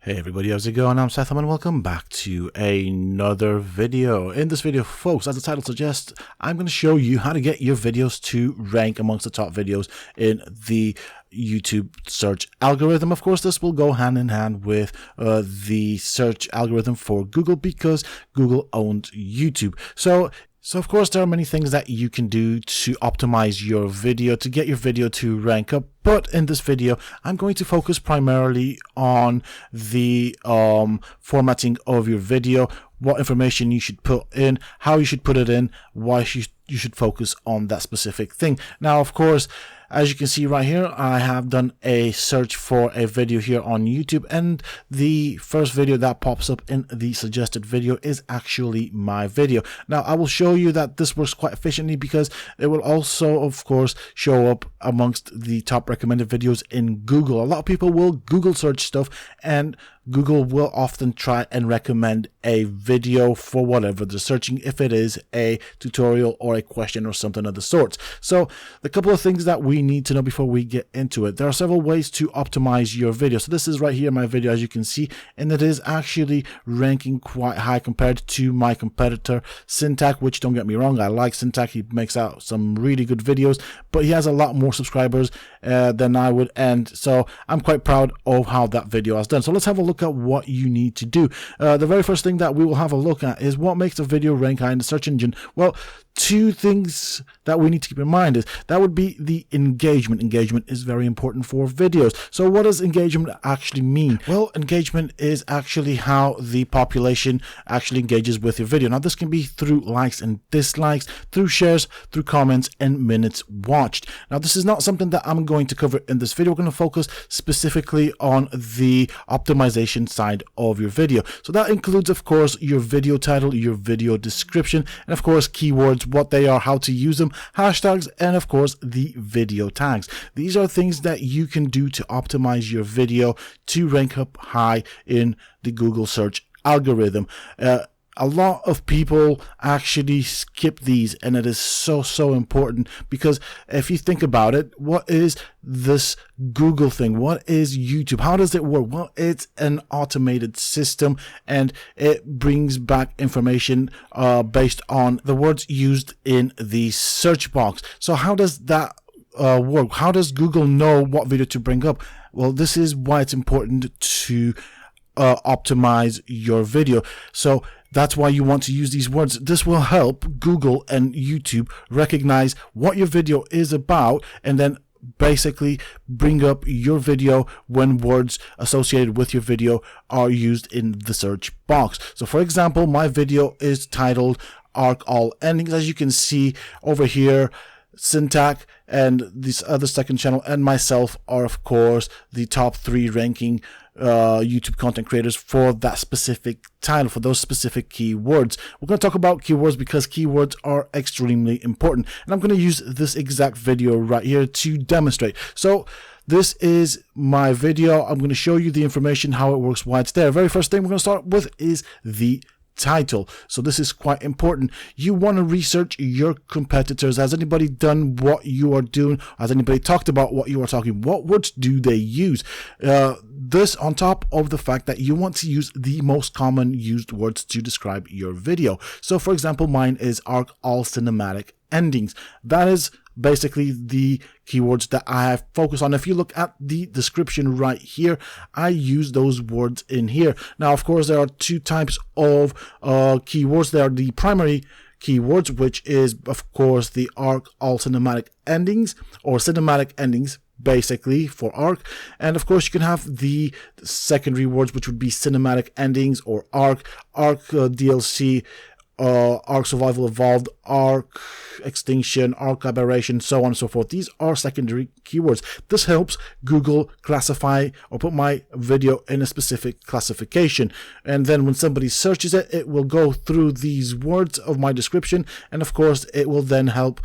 Hey everybody, how's it going? I'm Sethum and welcome back to another video. In this video, folks, as the title suggests, I'm going to show you how to get your videos to rank amongst the top videos in the YouTube search algorithm. Of course, this will go hand in hand with the search algorithm for Google because Google owns YouTube. So of course, there are many things that you can do to optimize your video, to get your video to rank up. But in this video, I'm going to focus primarily on the formatting of your video, what information you should put in, how you should put it in, why you should focus on that specific thing. Now, of course, as you can see right here, I have done a search for a video here on YouTube, and the first video that pops up in the suggested video is actually my video. Now, I will show you that this works quite efficiently because it will also, of course, show up amongst the top recommended videos in Google. A lot of people will Google search stuff, and Google will often try and recommend a video for whatever they're searching, if it is a tutorial or a question or something of the sorts. So the couple of things that we need to know before we get into it. There are several ways to optimize your video. So this is right here my video, as you can see, and it is actually ranking quite high compared to my competitor Syntac, which, don't get me wrong, I like Syntac. He makes out some really good videos, but he has a lot more subscribers than I would, and so I'm quite proud of how that video has done. So let's have a look at what you need to do. The very first thing that we will have a look at is what makes a video rank high in the search engine. Well, two things that we need to keep in mind is that would be the engagement. Engagement is very important for videos. So what does engagement actually mean? Well, engagement is actually how the population actually engages with your video. Now, this can be through likes and dislikes, through shares, through comments, and minutes watched. Now, this is not something that I'm going to cover in this video. We're going to focus specifically on the optimization side of your video. So that includes, of course, your video title, your video description, and of course, keywords, what they are, how to use them, hashtags, and of course the video tags. These are things that you can do to optimize your video to rank up high in the Google search algorithm. A lot of people actually skip these, and it is so important because if you think about it, what is this Google thing? What is YouTube? How does it work? Well, it's an automated system, and it brings back information based on the words used in the search box. So how does that work? How does Google know what video to bring up? Well, this is why it's important to optimize your video. So that's why you want to use these words. This will help Google and YouTube recognize what your video is about, and then basically bring up your video when words associated with your video are used in the search box. So for example, my video is titled Arc All Endings. As you can see over here, Syntac and this other second channel and myself are, of course, the top 3 ranking YouTube content creators for that specific title, for those specific keywords. We're going to talk about keywords because keywords are extremely important, and I'm going to use this exact video right here to demonstrate. So this is my video. I'm going to show you the information, how it works, why it's there. Very first thing we're going to start with is the title. So this is quite important. You want to research your competitors. Has anybody done what you are doing? Has anybody talked about what you are talking? What words do they use? This on top of the fact that you want to use the most common used words to describe your video. So for example, mine is Arc All Cinematic Endings. That is basically the keywords that I have focused on. If you look at the description right here, I use those words in here. Now, of course, there are two types of keywords. There are the primary keywords, which is, of course, the Arc All Cinematic Endings, or cinematic endings, basically, for arc. And of course, you can have the secondary words, which would be cinematic endings, or arc DLC, Arc Survival Evolved, Arc Extinction, Arc Aberration, so on and so forth. These are secondary keywords. This helps Google classify or put my video in a specific classification. And then when somebody searches it, it will go through these words of my description, and of course, it will then help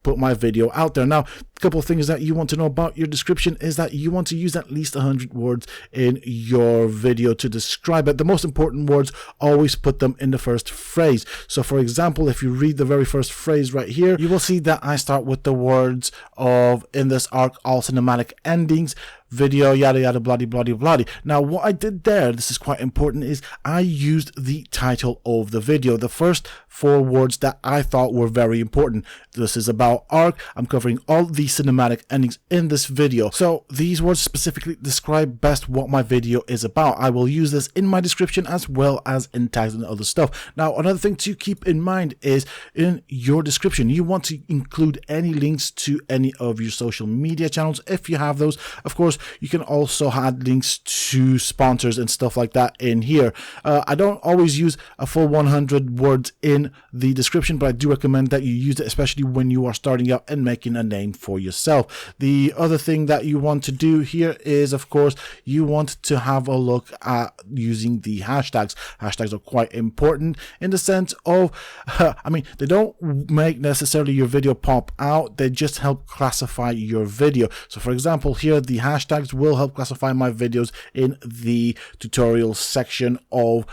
put my video out there. Now, couple of things that you want to know about your description is that you want to use at least 100 words in your video to describe it. The most important words, always put them in the first phrase. So for example, if you read the very first phrase right here, you will see that I start with the words of, in this arc, all cinematic endings, video, yada yada, bloody bloody bloody. Now what I did there, this is quite important, is I used the title of the video, the first 4 words that I thought were very important. This is about arc. I'm covering all the cinematic endings in this video, so these words specifically describe best what my video is about. I will use this in my description as well as in tags and other stuff. Now another thing to keep in mind is in your description you want to include any links to any of your social media channels if you have those. Of course, you can also add links to sponsors and stuff like that in here. I don't always use a full 100 words in the description, but I do recommend that you use it, especially when you are starting out and making a name for yourself. The other thing that you want to do here is, of course, you want to have a look at using the hashtags. Hashtags are quite important in the sense of, I mean, they don't make necessarily your video pop out, they just help classify your video. So for example, here the hashtags will help classify my videos in the tutorial section of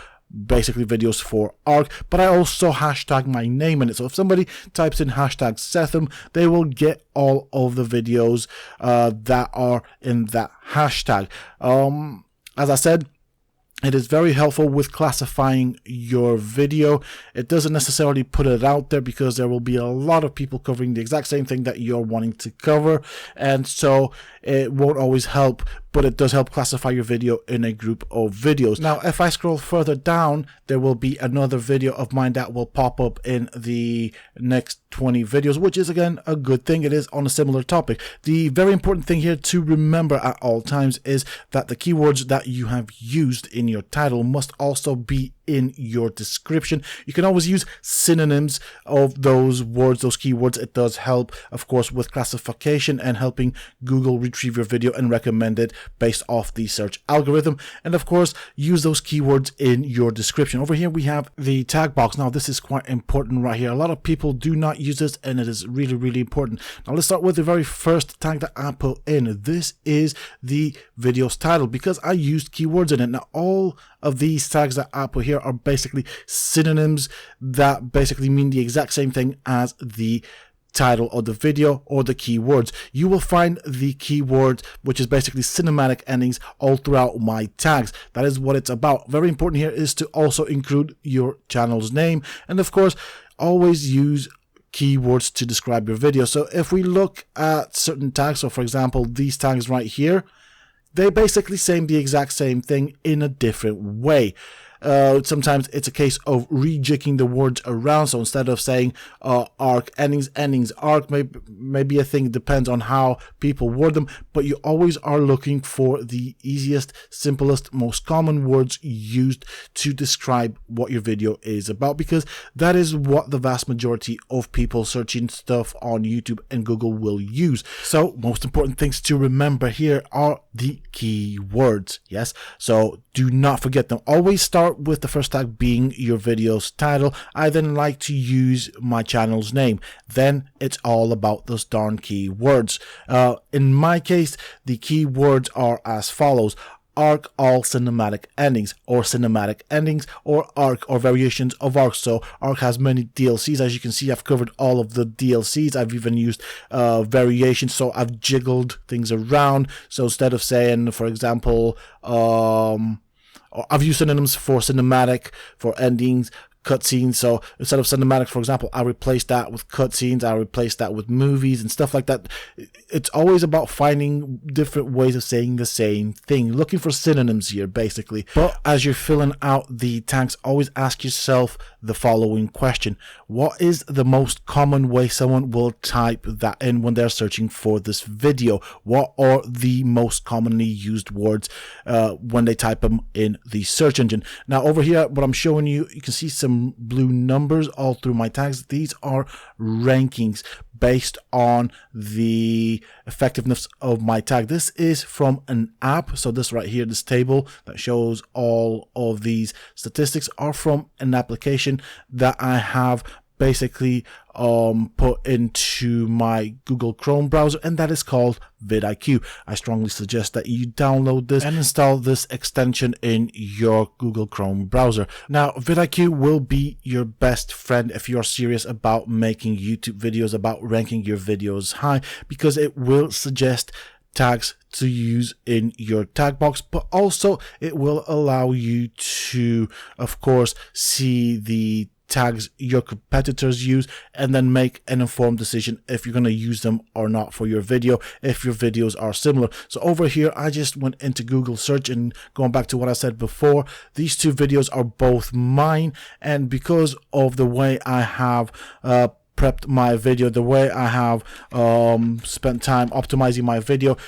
basically videos for arc, but I also hashtag my name in it. So if somebody types in #Sethum, they will get all of the videos that are in that hashtag. As I said, it is very helpful with classifying your video. It doesn't necessarily put it out there because there will be a lot of people covering the exact same thing that you're wanting to cover, and so it won't always help, but it does help classify your video in a group of videos. Now if I scroll further down, there will be another video of mine that will pop up in the next 20 videos, which is again a good thing. It is on a similar topic. The very important thing here to remember at all times is that the keywords that you have used in your title must also be in your description. You can always use synonyms of those words, those keywords. It does help, of course, with classification and helping Google retrieve your video and recommend it based off the search algorithm. And of course, use those keywords in your description. Over here we have the tag box. Now this is quite important right here. A lot of people do not use this, and it is really, really important. Now let's start with the very first tag that I put in. This is the video's title because I used keywords in it. Now all of these tags that I put here are basically synonyms that basically mean the exact same thing as the title of the video or the keywords. You will find the keyword, which is basically cinematic endings, all throughout my tags. That is what it's about. Very important here is to also include your channel's name, and of course always use keywords to describe your video. So if we look at certain tags, so for example these tags right here, they basically say the exact same thing in a different way. Sometimes it's a case of rejigging the words around. So instead of saying arc, endings, arc, maybe a thing, depends on how people word them, but you always are looking for the easiest, simplest, most common words used to describe what your video is about, because that is what the vast majority of people searching stuff on YouTube and Google will use. So most important things to remember here are the keywords. Yes, so do not forget them. Always start with the first tag being your video's title. I then like to use my channel's name. Then it's all about those darn keywords. In my case, the keywords are as follows: arc, all cinematic endings, or cinematic endings, or arc, or variations of arc. So arc has many DLCs. As you can see, I've covered all of the DLCs. I've even used variations, so I've jiggled things around. So instead of saying, for example, I've used synonyms for cinematic, for endings, cutscenes. So instead of cinematic, for example, I replace that with cutscenes, I replace that with movies and stuff like that. It's always about finding different ways of saying the same thing, looking for synonyms here basically. But as you're filling out the tags, always ask yourself the following question: what is the most common way someone will type that in when they're searching for this video? What are the most commonly used words when they type them in the search engine? Now over here, what I'm showing you, you can see some blue numbers all through my tags. These are rankings based on the effectiveness of my tag. This is from an app. So this right here, this table that shows all of these statistics, are from an application that I have basically put into my Google Chrome browser, and that is called VidIQ. I strongly suggest that you download this and install this extension in your Google Chrome browser. Now, VidIQ will be your best friend if you're serious about making YouTube videos, about ranking your videos high, because it will suggest tags to use in your tag box, but also it will allow you to, of course, see the tags your competitors use and then make an informed decision if you're going to use them or not for your video, if your videos are similar. So over here, I just went into Google search, and going back to what I said before, these two videos are both mine, and because of the way I have prepped my video, the way I have spent time optimizing my video,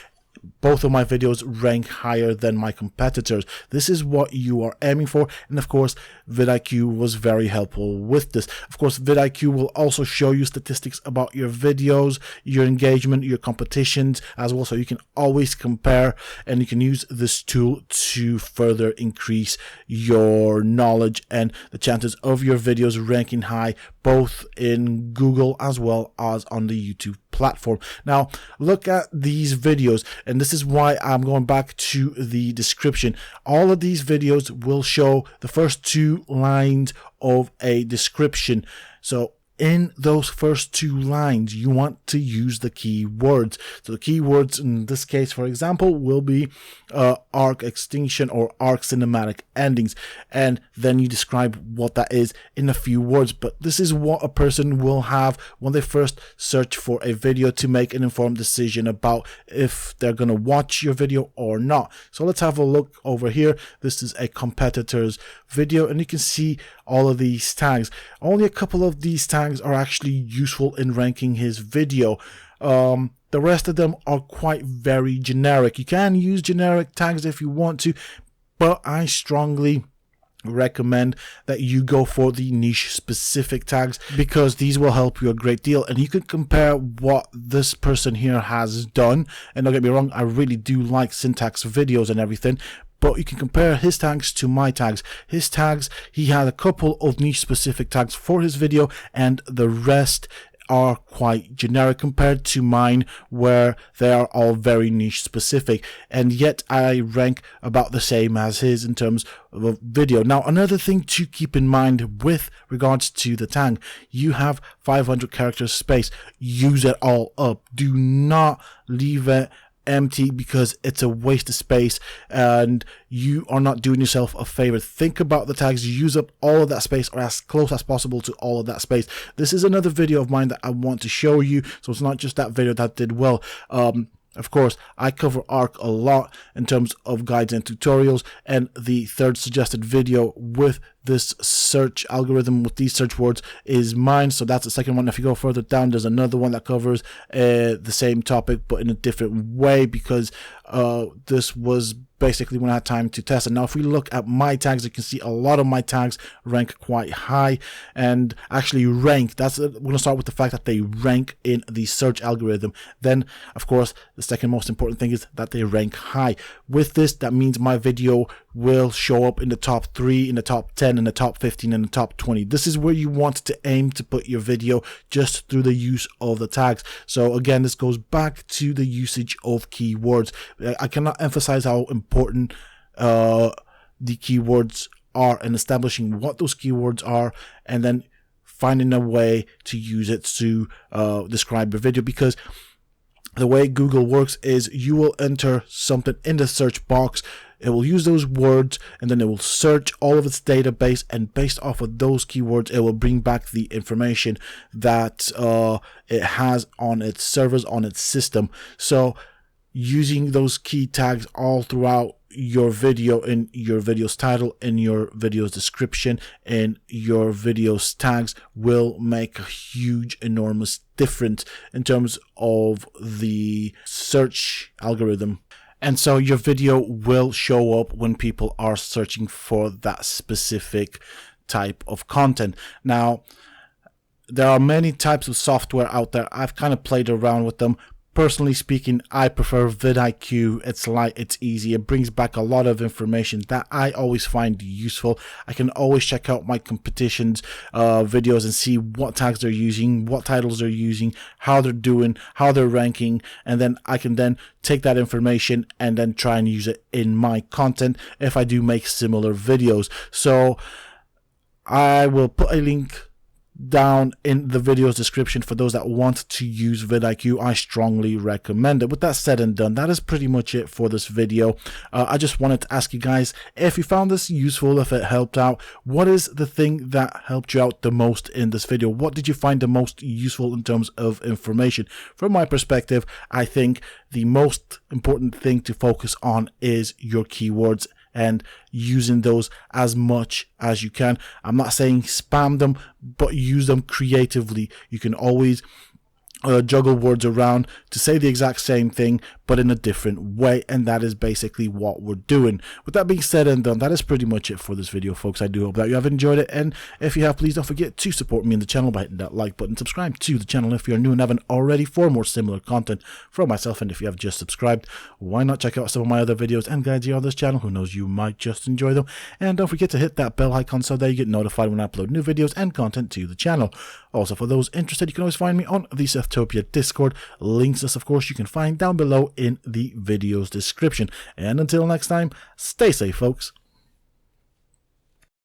both of my videos rank higher than my competitors. This is what you are aiming for, and of course VidIQ was very helpful with this. Of course, VidIQ will also show you statistics about your videos, your engagement, your competitions as well, so you can always compare, and you can use this tool to further increase your knowledge and the chances of your videos ranking high, both in Google as well as on the YouTube platform. Now look at these videos, and this is why I'm going back to the description. All of these videos will show the first two lines of a description. So in those first two lines, you want to use the keywords. So the keywords in this case, for example, will be arc extinction or arc cinematic endings, and then you describe what that is in a few words. But this is what a person will have when they first search for a video to make an informed decision about if they're going to watch your video or not. So let's have a look over here. This is a competitor's video, and you can see all of these tags. Only a couple of these tags are actually useful in ranking his video. The rest of them are quite very generic. You can use generic tags if you want to, but I strongly recommend that you go for the niche specific tags, because these will help you a great deal. And you can compare what this person here has done, and don't get me wrong, I really do like syntax videos and everything, but you can compare his tags to my tags. His tags, he had a couple of niche specific tags for his video, and the rest are quite generic compared to mine, where they are all very niche specific, and yet I rank about the same as his in terms of a video. Now, another thing to keep in mind with regards to the tag, you have 500 characters space. Use it all up. Do not leave it empty, because it's a waste of space and you are not doing yourself a favor. Think about the tags, use up all of that space, or as close as possible to all of that space. This is another video of mine that I want to show you, so it's not just that video that did well. Of course, I cover ARC a lot in terms of guides and tutorials, and the third suggested video with this search algorithm with these search words is mine. So that's the second one. If you go further down, there's another one that covers the same topic but in a different way, because this was basically when I had time to test it. Now, if we look at my tags, you can see a lot of my tags rank quite high, and actually rank. We're going to start with the fact that they rank in the search algorithm. Then, of course, the second most important thing is that they rank high. With this, that means my video will show up in the top 3, in the top 10, in the top 15, and the top 20. This is where you want to aim to put your video, just through the use of the tags. So again, this goes back to the usage of keywords. I cannot emphasize how important the keywords are, and establishing what those keywords are, and then finding a way to use it to describe your video. Because the way Google works is you will enter something in the search box, it will use those words, and then it will search all of its database, and based off of those keywords, it will bring back the information that it has on its servers, on its system. So using those key tags all throughout your video, in your video's title, in your video's description, in your video's tags, will make a huge, enormous difference in terms of the search algorithm. And so your video will show up when people are searching for that specific type of content. Now, there are many types of software out there. I've kind of played around with them, Personally speaking, I prefer VidIQ. It's light, it's easy, it brings back a lot of information that I always find useful. I can always check out my competitions videos and see what tags they're using, what titles they're using, how they're doing, how they're ranking, and then I can then take that information and then try and use it in my content if I do make similar videos. So I will put a link down in the video's description for those that want to use VidIQ. I strongly recommend it. With that said and done, that is pretty much it for this video. I just wanted to ask you guys if you found this useful, if it helped out. What is the thing that helped you out the most in this video? What did you find the most useful in terms of information? From my perspective, I think the most important thing to focus on is your keywords and using those as much as you can. I'm not saying spam them, but use them creatively. You can always juggle words around to say the exact same thing but in a different way, and that is basically what we're doing. With that being said and done, that is pretty much it for this video, folks. I do hope that you have enjoyed it, and if you have, please don't forget to support me in the channel by hitting that like button. Subscribe to the channel if you're new and haven't already for more similar content from myself, and if you have just subscribed, why not check out some of my other videos and guides here on this channel? Who knows, you might just enjoy them. And don't forget to hit that bell icon so that you get notified when I upload new videos and content to the channel. Also, for those interested, you can always find me on the Sethtopia Discord. Links, of course, you can find down below in the video's description. And until next time, stay safe, folks.